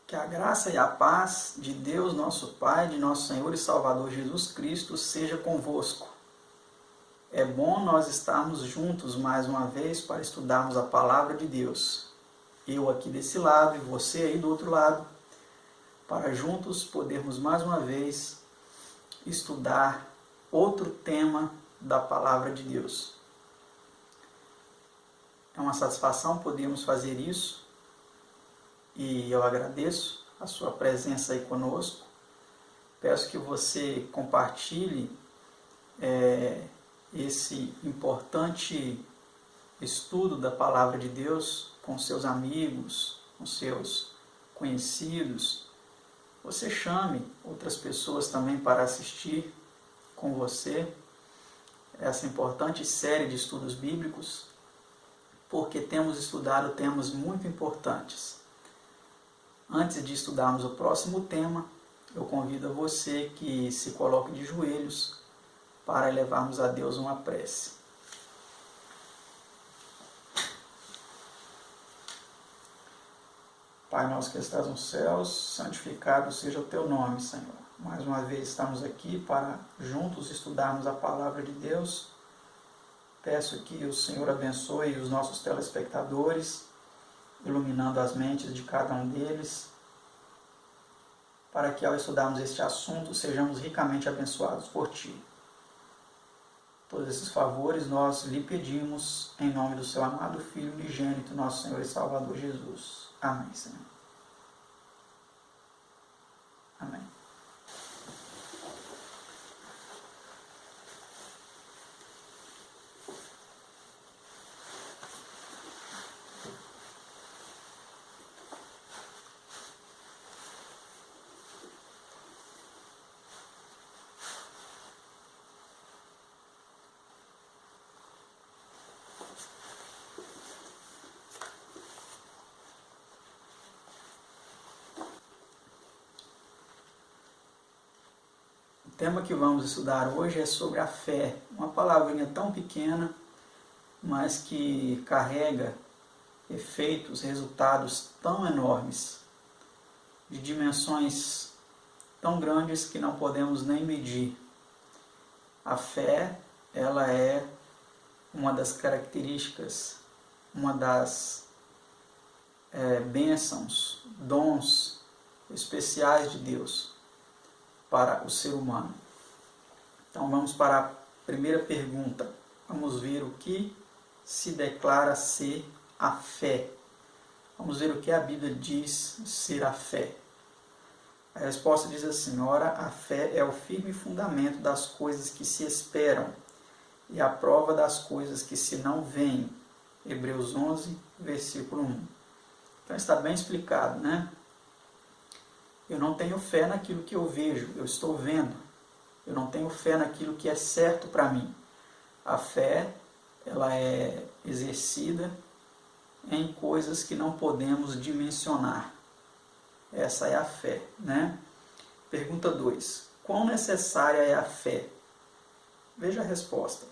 Que a graça e a paz de Deus, nosso Pai, de nosso Senhor e Salvador Jesus Cristo, seja convosco. É bom nós estarmos juntos mais uma vez para estudarmos a Palavra de Deus. Eu aqui desse lado e você aí do outro lado, para juntos podermos mais uma vez estudar outro tema da Palavra de Deus. É uma satisfação podermos fazer isso. E eu agradeço a sua presença aí conosco. Peço que você compartilhe esse importante estudo da Palavra de Deus com seus amigos, com seus conhecidos. Você chame outras pessoas também para assistir com você essa importante série de estudos bíblicos, porque temos estudado temas muito importantes. Antes de estudarmos o próximo tema, eu convido a você que se coloque de joelhos para elevarmos a Deus uma prece. Pai nosso que estás nos céus, santificado seja o teu nome, Senhor. Mais uma vez estamos aqui para juntos estudarmos a palavra de Deus. Peço que o Senhor abençoe os nossos telespectadores, iluminando as mentes de cada um deles, para que ao estudarmos este assunto sejamos ricamente abençoados por Ti. Todos esses favores nós lhe pedimos em nome do Seu amado Filho unigênito, nosso Senhor e Salvador Jesus. Amém, Senhor. Amém. O tema que vamos estudar hoje é sobre a fé, uma palavrinha tão pequena, mas que carrega efeitos, resultados tão enormes, de dimensões tão grandes que não podemos nem medir. A fé, ela é uma das características, uma das bênçãos, dons especiais de Deus para o ser humano. Então vamos para a primeira pergunta. Vamos ver o que se declara ser a fé. Vamos ver o que a Bíblia diz ser a fé. A resposta diz assim: ora, a fé é o firme fundamento das coisas que se esperam e a prova das coisas que se não veem. Hebreus 11, versículo 1. Então está bem explicado, né? Eu não tenho fé naquilo que eu vejo, eu estou vendo. Eu não tenho fé naquilo que é certo para mim. A fé, ela é exercida em coisas que não podemos dimensionar. Essa é a fé, né? Pergunta 2. Quão necessária é a fé? Veja a resposta.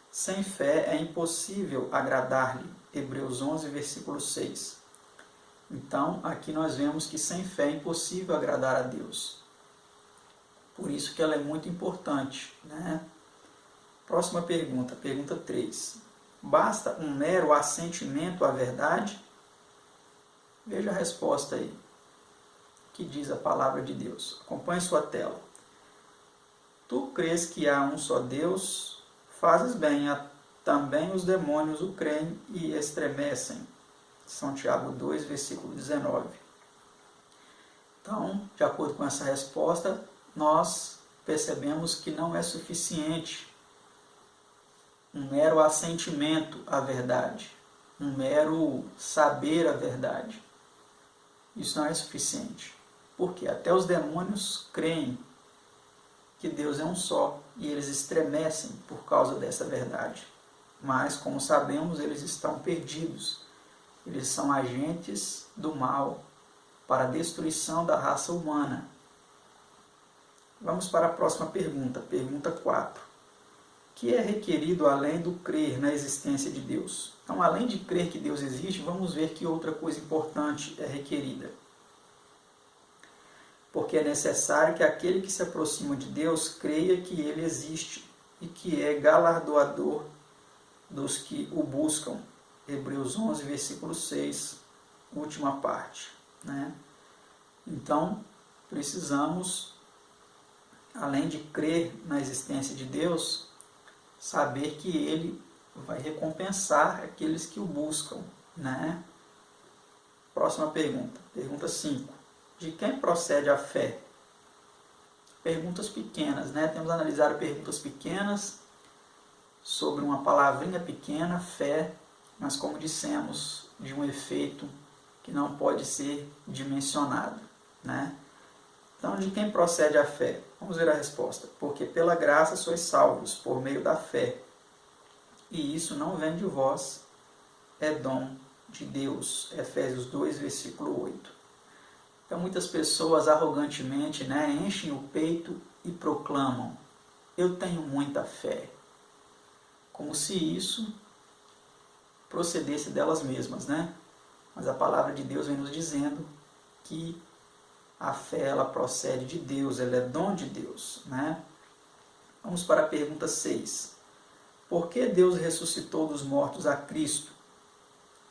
Sem fé é impossível agradar-lhe. Hebreus 11, versículo 6. Então, aqui nós vemos que sem fé é impossível agradar a Deus. Por isso que ela é muito importante, né? Próxima pergunta, pergunta 3. Basta um mero assentimento à verdade? Veja a resposta aí. O que diz a palavra de Deus? Acompanhe sua tela. Tu crês que há um só Deus? Fazes bem, também os demônios o creem e estremecem. São Tiago 2, versículo 19. Então, de acordo com essa resposta, nós percebemos que não é suficiente um mero assentimento à verdade, um mero saber a verdade. Isso não é suficiente, porque até os demônios creem que Deus é um só e eles estremecem por causa dessa verdade. Mas, como sabemos, eles estão perdidos. Eles são agentes do mal para a destruição da raça humana. Vamos para a próxima pergunta, pergunta 4. O que é requerido além do crer na existência de Deus? Então, além de crer que Deus existe, vamos ver que outra coisa importante é requerida. porque é necessário que aquele que se aproxima de Deus creia que Ele existe e que é galardoador dos que o buscam. Hebreus 11, versículo 6, última parte, né? Então, precisamos, além de crer na existência de Deus, saber que Ele vai recompensar aqueles que o buscam, né? Próxima pergunta, pergunta 5. De quem procede a fé? Perguntas pequenas, né? Temos analisado perguntas pequenas sobre uma palavrinha pequena, fé, mas como dissemos, de um efeito que não pode ser dimensionado, né? Então, de quem procede a fé? Vamos ver a resposta. Porque pela graça sois salvos, por meio da fé. E isso não vem de vós, é dom de Deus. Efésios 2, versículo 8. Então, muitas pessoas arrogantemente, né, enchem o peito e proclamam: eu tenho muita fé. Como se isso procedesse delas mesmas, né? Mas a palavra de Deus vem nos dizendo que a fé, ela procede de Deus, ela é dom de Deus, né? Vamos para a pergunta 6. Por que Deus ressuscitou dos mortos a Cristo?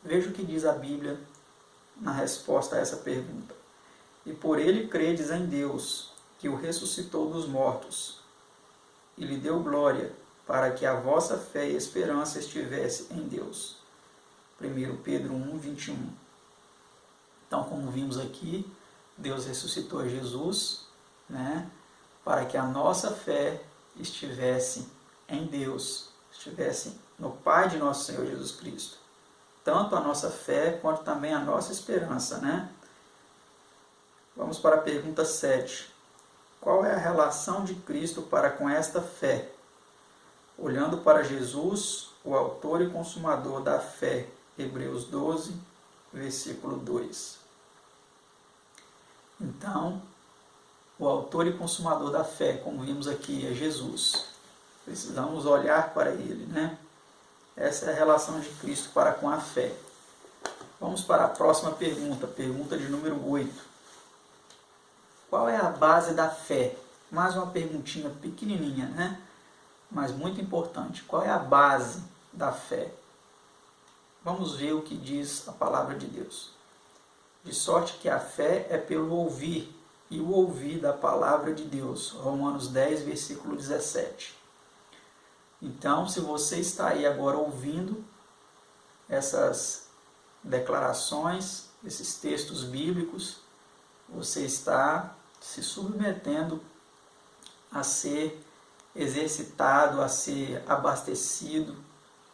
Veja o que diz a Bíblia na resposta a essa pergunta. E por ele credes em Deus, que o ressuscitou dos mortos, e lhe deu glória, para que a vossa fé e esperança estivesse em Deus. 1 Pedro 1, 21. Então, como vimos aqui, Deus ressuscitou Jesus, né, para que a nossa fé estivesse em Deus, estivesse no Pai de nosso Senhor Jesus Cristo. Tanto a nossa fé, quanto também a nossa esperança, né? Vamos para a pergunta 7. Qual é a relação de Cristo para com esta fé? Olhando para Jesus, o autor e consumador da fé. Hebreus 12, versículo 2. Então, o autor e consumador da fé, como vimos aqui, é Jesus. Precisamos olhar para Ele, né? Essa é a relação de Cristo para com a fé. Vamos para a próxima pergunta, pergunta de número 8. Qual é a base da fé? Mais uma perguntinha pequenininha, né? Mas muito importante. Qual é a base da fé? Vamos ver o que diz a palavra de Deus. De sorte que a fé é pelo ouvir, e o ouvir da palavra de Deus. Romanos 10, versículo 17. Então, se você está aí agora ouvindo essas declarações, esses textos bíblicos, você está se submetendo a ser exercitado, a ser abastecido,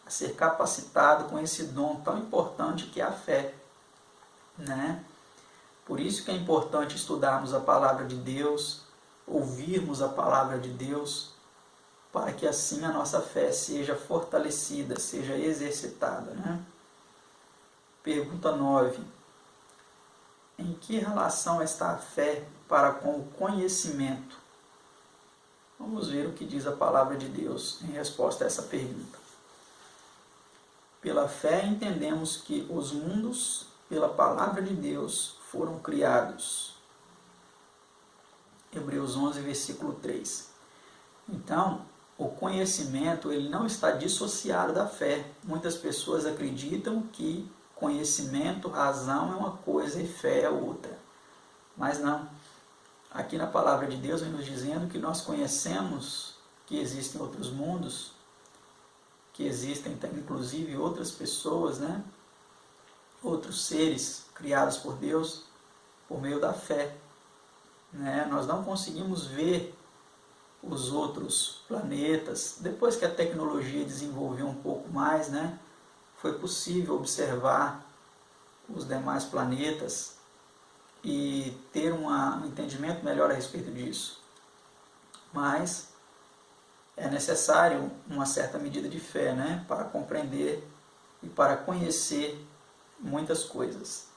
a ser capacitado com esse dom tão importante que é a fé, né? Por isso que é importante estudarmos a palavra de Deus, ouvirmos a palavra de Deus, para que assim a nossa fé seja fortalecida, seja exercitada, né? Pergunta 9. Em que relação está a fé para com o conhecimento? Vamos ver o que diz a palavra de Deus em resposta a essa pergunta. Pela fé entendemos que os mundos, pela palavra de Deus, foram criados. Hebreus 11, versículo 3. Então, o conhecimento ele não está dissociado da fé. Muitas pessoas acreditam que conhecimento, razão é uma coisa e fé é outra. Mas não. Aqui na palavra de Deus vem nos dizendo que nós conhecemos que existem outros mundos, que existem inclusive outras pessoas, né? Outros seres criados por Deus por meio da fé, né? Nós não conseguimos ver os outros planetas. Depois que a tecnologia desenvolveu um pouco mais, né? Foi possível observar os demais planetas e ter um entendimento melhor a respeito disso. Mas é necessário uma certa medida de fé, né, para compreender e para conhecer muitas coisas.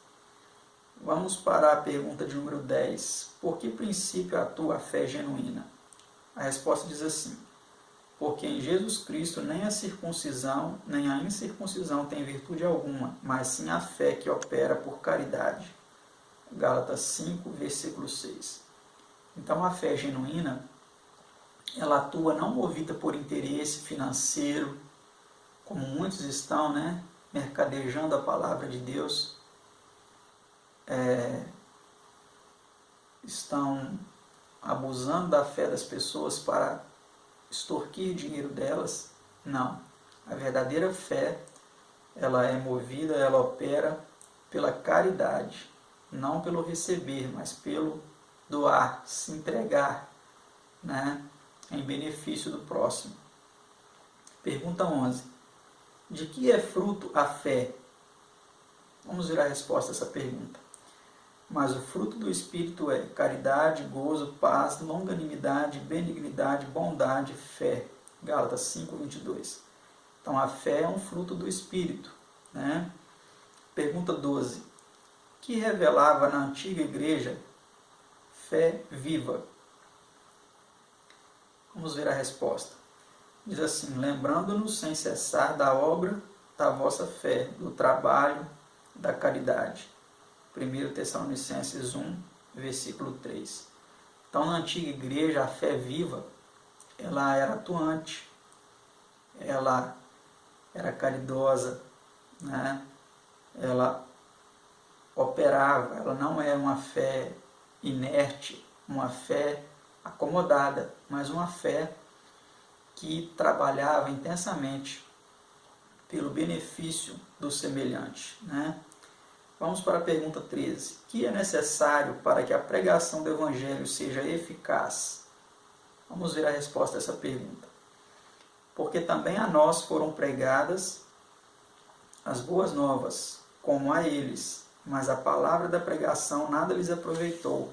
Vamos para a pergunta de número 10. Por que princípio atua a fé genuína? A resposta diz assim: porque em Jesus Cristo nem a circuncisão nem a incircuncisão tem virtude alguma, mas sim a fé que opera por caridade. Gálatas 5, versículo 6. Então a fé genuína, ela atua não movida por interesse financeiro, como muitos estão, né, mercadejando a palavra de Deus, estão abusando da fé das pessoas para extorquir dinheiro delas. Não. A verdadeira fé, ela é movida, ela opera pela caridade, não pelo receber, mas pelo doar, se entregar, né, em benefício do próximo. Pergunta 11. De que é fruto a fé? Vamos ver a resposta a essa pergunta. Mas o fruto do Espírito é caridade, gozo, paz, longanimidade, benignidade, bondade, fé. Gálatas 5:22. Então a fé é um fruto do Espírito, né? Pergunta 12. Que revelava na antiga igreja fé viva? Vamos ver a resposta. Diz assim: lembrando-nos sem cessar da obra da vossa fé, do trabalho, da caridade. 1 Tessalonicenses 1, versículo 3. Então, na antiga igreja, a fé viva, ela era atuante, ela era caridosa, né? Ela operava, ela não era uma fé inerte, uma fé acomodada, mas uma fé que trabalhava intensamente pelo benefício do semelhante, né? Vamos para a pergunta 13. O que é necessário para que a pregação do Evangelho seja eficaz? Vamos ver a resposta a essa pergunta. Porque também a nós foram pregadas as boas novas, como a eles, mas a palavra da pregação nada lhes aproveitou,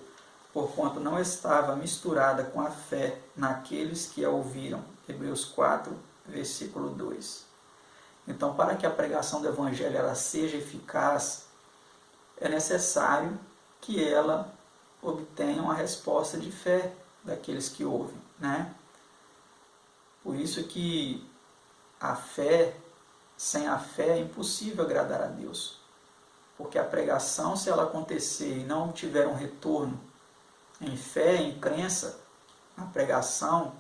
porquanto não estava misturada com a fé naqueles que a ouviram. Hebreus 4, versículo 2. Então, para que a pregação do Evangelho ela seja eficaz, é necessário que ela obtenha uma resposta de fé daqueles que ouvem, né? Por isso que a fé, sem a fé é impossível agradar a Deus. Porque a pregação, se ela acontecer e não tiver um retorno em fé, em crença, a pregação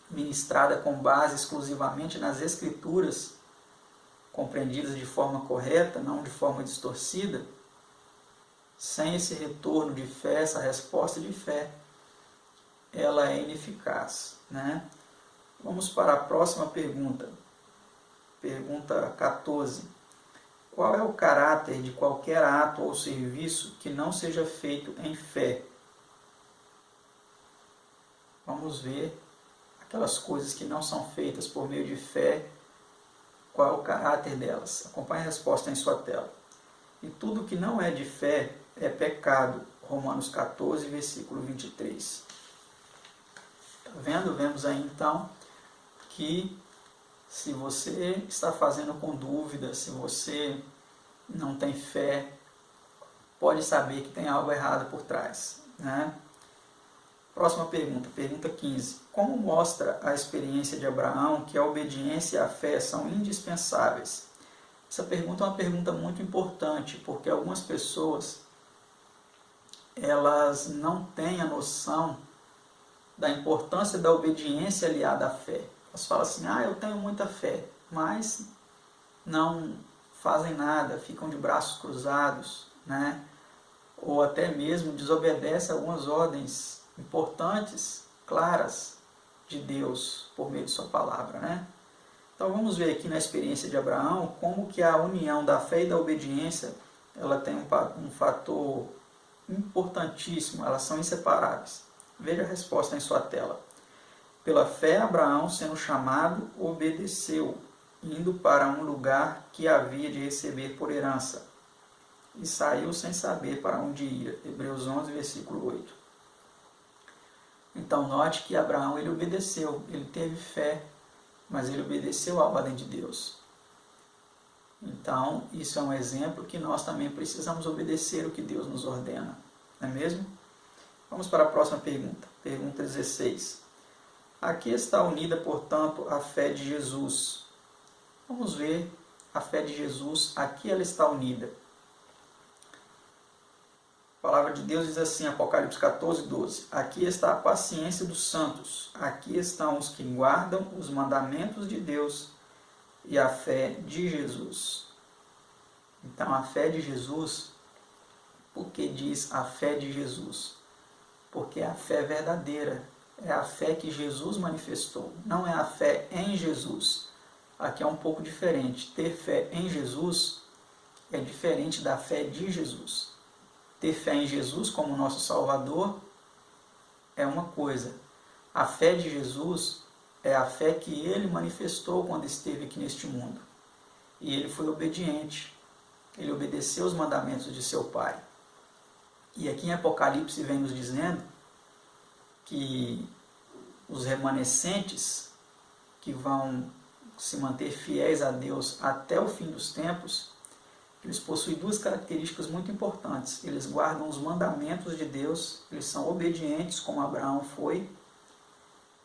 ministrada com base exclusivamente nas Escrituras, compreendidas de forma correta, não de forma distorcida, sem esse retorno de fé, essa resposta de fé, ela é ineficaz, né? Vamos para a próxima pergunta. Pergunta 14. Qual é o caráter de qualquer ato ou serviço que não seja feito em fé? Vamos ver aquelas coisas que não são feitas por meio de fé, qual é o caráter delas. Acompanhe a resposta em sua tela. E tudo que não é de fé é pecado. Romanos 14, versículo 23. Está vendo? Vemos aí então que se você está fazendo com dúvida, se você não tem fé, pode saber que tem algo errado por trás, né? Próxima pergunta, pergunta 15. Como mostra a experiência de Abraão que a obediência e a fé são indispensáveis? Essa pergunta é uma pergunta muito importante, porque algumas pessoas elas não têm a noção da importância da obediência aliada à fé. Elas falam assim, eu tenho muita fé, mas não fazem nada, ficam de braços cruzados, né? Ou até mesmo desobedecem algumas ordens importantes, claras, de Deus, por meio de sua palavra, né? Então vamos ver aqui na experiência de Abraão, como que a união da fé e da obediência, ela tem um fator importantíssimo, elas são inseparáveis. Veja a resposta em sua tela. Pela fé, Abraão, sendo chamado, obedeceu, indo para um lugar que havia de receber por herança, e saiu sem saber para onde ia. Hebreus 11, versículo 8. Então, note que Abraão, ele obedeceu, ele teve fé, mas ele obedeceu à ordem de Deus. Então, isso é um exemplo que nós também precisamos obedecer o que Deus nos ordena, não é mesmo? Vamos para a próxima pergunta, pergunta 16. Aqui está unida, portanto, a fé de Jesus. Vamos ver a fé de Jesus, aqui ela está unida. A palavra de Deus diz assim, Apocalipse 14, 12. Aqui está a paciência dos santos. Aqui estão os que guardam os mandamentos de Deus e a fé de Jesus. Então, a fé de Jesus, por que diz a fé de Jesus? Porque a fé verdadeira é a fé que Jesus manifestou, não é a fé em Jesus. Aqui é um pouco diferente. Ter fé em Jesus é diferente da fé de Jesus. Ter fé em Jesus como nosso Salvador é uma coisa. A fé de Jesus é a fé que ele manifestou quando esteve aqui neste mundo. E ele foi obediente. Ele obedeceu os mandamentos de seu Pai. E aqui em Apocalipse vem nos dizendo que os remanescentes que vão se manter fiéis a Deus até o fim dos tempos, eles possuem duas características muito importantes. Eles guardam os mandamentos de Deus, eles são obedientes como Abraão foi,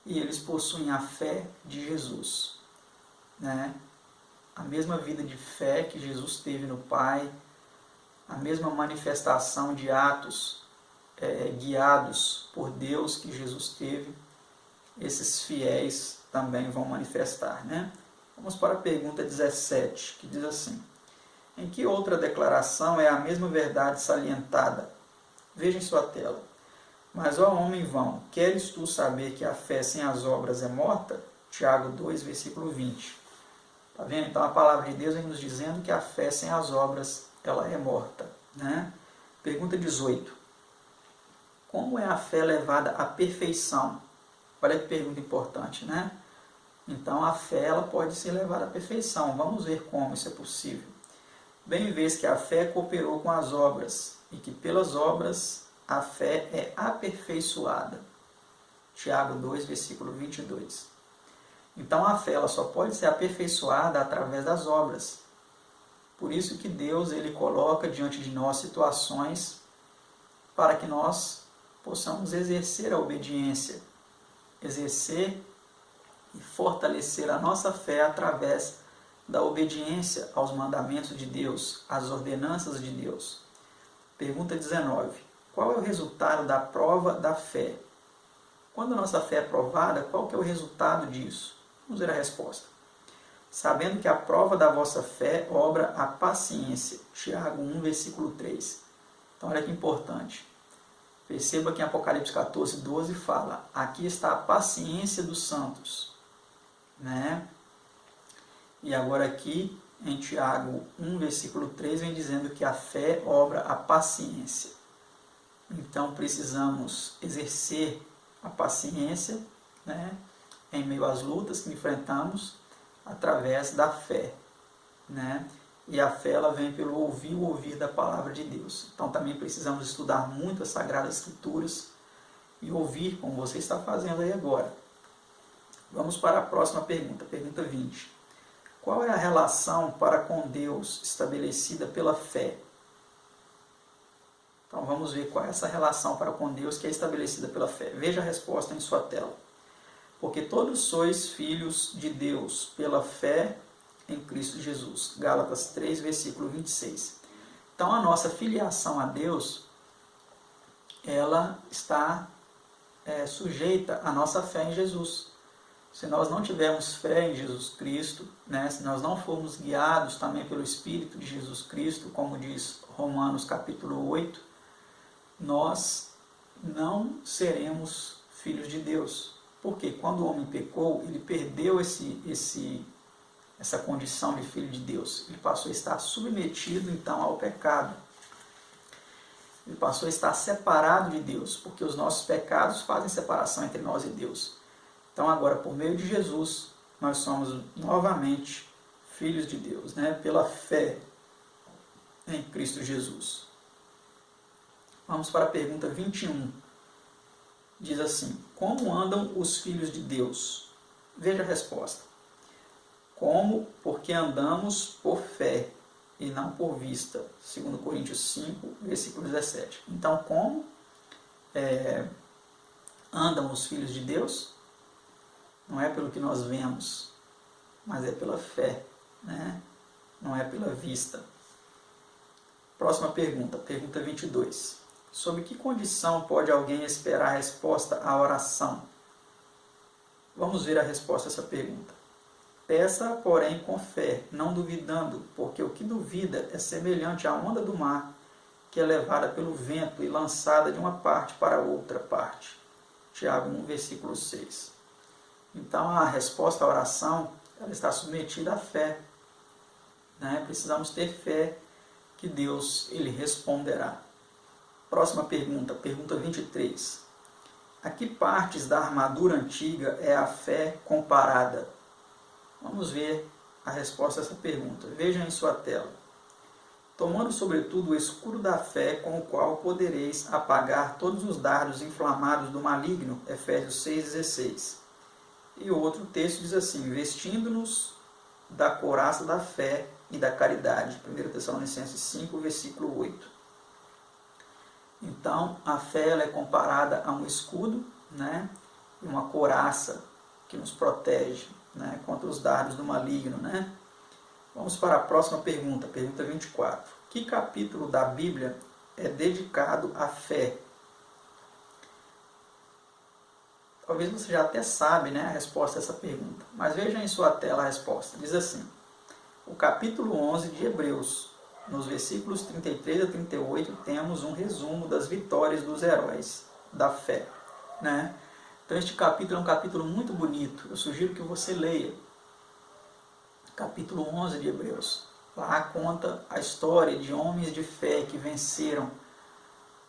e eles possuem a fé de Jesus, né? A mesma vida de fé que Jesus teve no Pai, a mesma manifestação de atos guiados por Deus que Jesus teve, esses fiéis também vão manifestar, né? Vamos para a pergunta 17, que diz assim: em que outra declaração é a mesma verdade salientada? Veja em sua tela. Mas, ó homem vão, queres tu saber que a fé sem as obras é morta? Tiago 2, versículo 20. Está vendo? Então a palavra de Deus vem nos dizendo que a fé sem as obras ela é morta, né? Pergunta 18. Como é a fé levada à perfeição? Olha que pergunta importante, né? Então a fé ela pode ser levada à perfeição. Vamos ver como isso é possível. Bem vês que a fé cooperou com as obras, e que pelas obras a fé é aperfeiçoada. Tiago 2, versículo 22. Então a fé ela só pode ser aperfeiçoada através das obras. Por isso que Deus ele coloca diante de nós situações para que nós possamos exercer a obediência, exercer e fortalecer a nossa fé através da obediência aos mandamentos de Deus, às ordenanças de Deus. Pergunta 19. Qual é o resultado da prova da fé? Quando a nossa fé é provada, qual que é o resultado disso? Vamos ver a resposta. Sabendo que a prova da vossa fé obra a paciência. Tiago 1, versículo 3. Então, olha que importante. Perceba que em Apocalipse 14, 12 fala: aqui está a paciência dos santos, né? E agora aqui, em Tiago 1, versículo 3, vem dizendo que a fé obra a paciência. Então, precisamos exercer a paciência, né, em meio às lutas que enfrentamos, através da fé, né? E a fé ela vem pelo ouvir o ouvir da palavra de Deus. Então, também precisamos estudar muito as Sagradas Escrituras e ouvir, como você está fazendo aí agora. Vamos para a próxima pergunta, pergunta 20. Qual é a relação para com Deus estabelecida pela fé? Então vamos ver qual é essa relação para com Deus que é estabelecida pela fé. Veja a resposta em sua tela. Porque todos sois filhos de Deus pela fé em Cristo Jesus. Gálatas 3, versículo 26. Então a nossa filiação a Deus, ela está sujeita à nossa fé em Jesus. Se nós não tivermos fé em Jesus Cristo, né, se nós não formos guiados também pelo Espírito de Jesus Cristo, como diz Romanos capítulo 8, nós não seremos filhos de Deus. Porque quando o homem pecou, ele perdeu essa condição de filho de Deus. Ele passou a estar submetido então ao pecado. Ele passou a estar separado de Deus, porque os nossos pecados fazem separação entre nós e Deus. Então agora, por meio de Jesus, nós somos novamente filhos de Deus, né? Pela fé em Cristo Jesus. Vamos para a pergunta 21. Diz assim: como andam os filhos de Deus? Veja a resposta. Como? Porque andamos por fé e não por vista. 2 Coríntios 5, versículo 17. Então, como andam os filhos de Deus? Não é pelo que nós vemos, mas é pela fé, né? Não é pela vista. Próxima pergunta, pergunta 22. Sob que condição pode alguém esperar a resposta à oração? Vamos ver a resposta a essa pergunta. Peça, porém, com fé, não duvidando, porque o que duvida é semelhante à onda do mar, que é levada pelo vento e lançada de uma parte para outra parte. Tiago 1, versículo 6. Então, a resposta à oração ela está submetida à fé. Precisamos ter fé que Deus ele responderá. Próxima pergunta, pergunta 23. A que partes da armadura antiga é a fé comparada? Vamos ver a resposta a essa pergunta. Vejam em sua tela. Tomando sobretudo o escudo da fé, com o qual podereis apagar todos os dardos inflamados do maligno, Efésios 6,16. E o outro texto diz assim, vestindo-nos da couraça da fé e da caridade, 1 Tessalonicenses 5, versículo 8. Então, a fé ela é comparada a um escudo, e uma couraça que nos protege, contra os dardos do maligno. Vamos para a próxima pergunta, pergunta 24. Que capítulo da Bíblia é dedicado à fé? Talvez você já até sabe a resposta a essa pergunta, mas veja em sua tela a resposta. Diz assim, o capítulo 11 de Hebreus, nos versículos 33 a 38, temos um resumo das vitórias dos heróis da fé. Então este capítulo é um capítulo muito bonito, eu sugiro que você leia. Capítulo 11 de Hebreus. Lá conta a história de homens de fé que venceram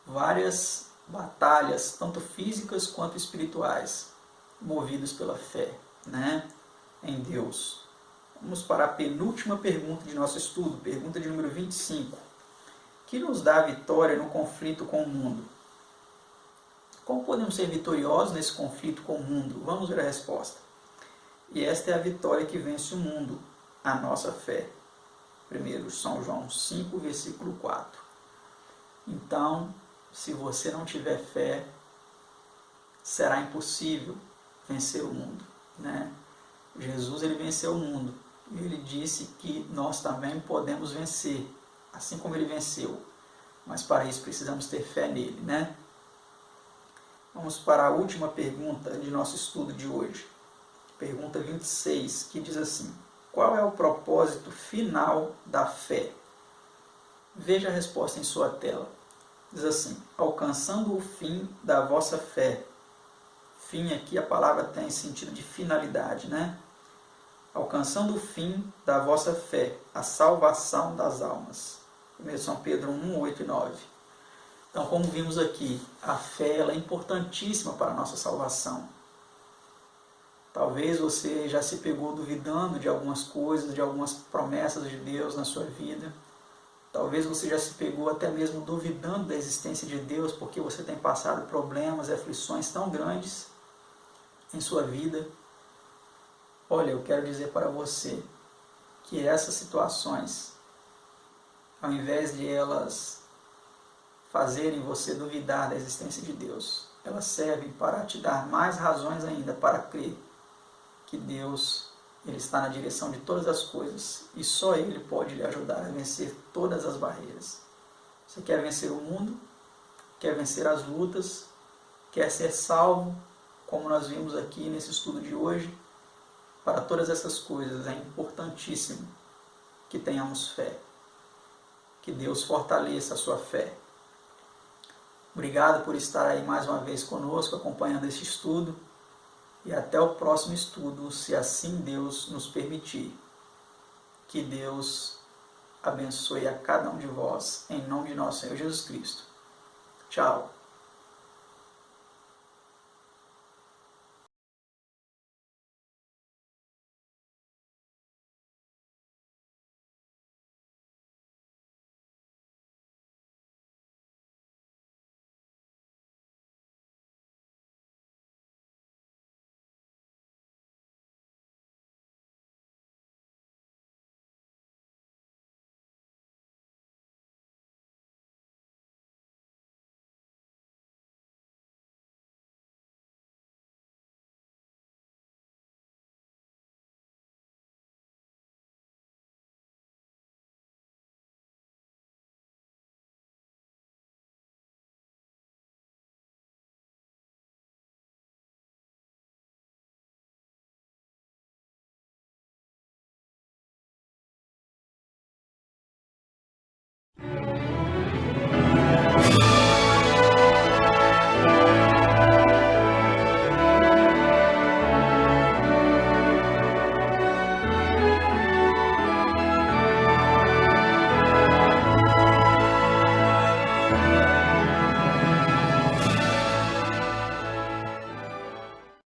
várias batalhas, tanto físicas quanto espirituais, movidos pela fé, em Deus. Vamos para a penúltima pergunta de nosso estudo, pergunta de número 25. Que nos dá a vitória no conflito com o mundo? Como podemos ser vitoriosos nesse conflito com o mundo? Vamos ver a resposta. E esta é a vitória que vence o mundo, a nossa fé. 1 São João 5, versículo 4. Então, se você não tiver fé, será impossível vencer o mundo. Jesus ele venceu o mundo. E ele disse que nós também podemos vencer, assim como ele venceu. Mas para isso precisamos ter fé nele. Vamos para a última pergunta de nosso estudo de hoje. Pergunta 26, que diz assim, qual é o propósito final da fé? Veja a resposta em sua tela. Diz assim, alcançando o fim da vossa fé. Fim aqui a palavra tem sentido de finalidade, Alcançando o fim da vossa fé, a salvação das almas. 1 São Pedro 1, 8 e 9. Então, como vimos aqui, a fé ela é importantíssima para a nossa salvação. Talvez você já se pegou duvidando de algumas coisas, de algumas promessas de Deus na sua vida. Talvez você já se pegou até mesmo duvidando da existência de Deus, porque você tem passado problemas e aflições tão grandes em sua vida. Olha, eu quero dizer para você que essas situações, ao invés de elas fazerem você duvidar da existência de Deus, elas servem para te dar mais razões ainda para crer que Deus ele está na direção de todas as coisas e só Ele pode lhe ajudar a vencer todas as barreiras. Você quer vencer o mundo? Quer vencer as lutas? Quer ser salvo? Como nós vimos aqui nesse estudo de hoje? Para todas essas coisas é importantíssimo que tenhamos fé. Que Deus fortaleça a sua fé. Obrigado por estar aí mais uma vez conosco, acompanhando esse estudo. E até o próximo estudo, se assim Deus nos permitir. Que Deus abençoe a cada um de vós, em nome de nosso Senhor Jesus Cristo. Tchau.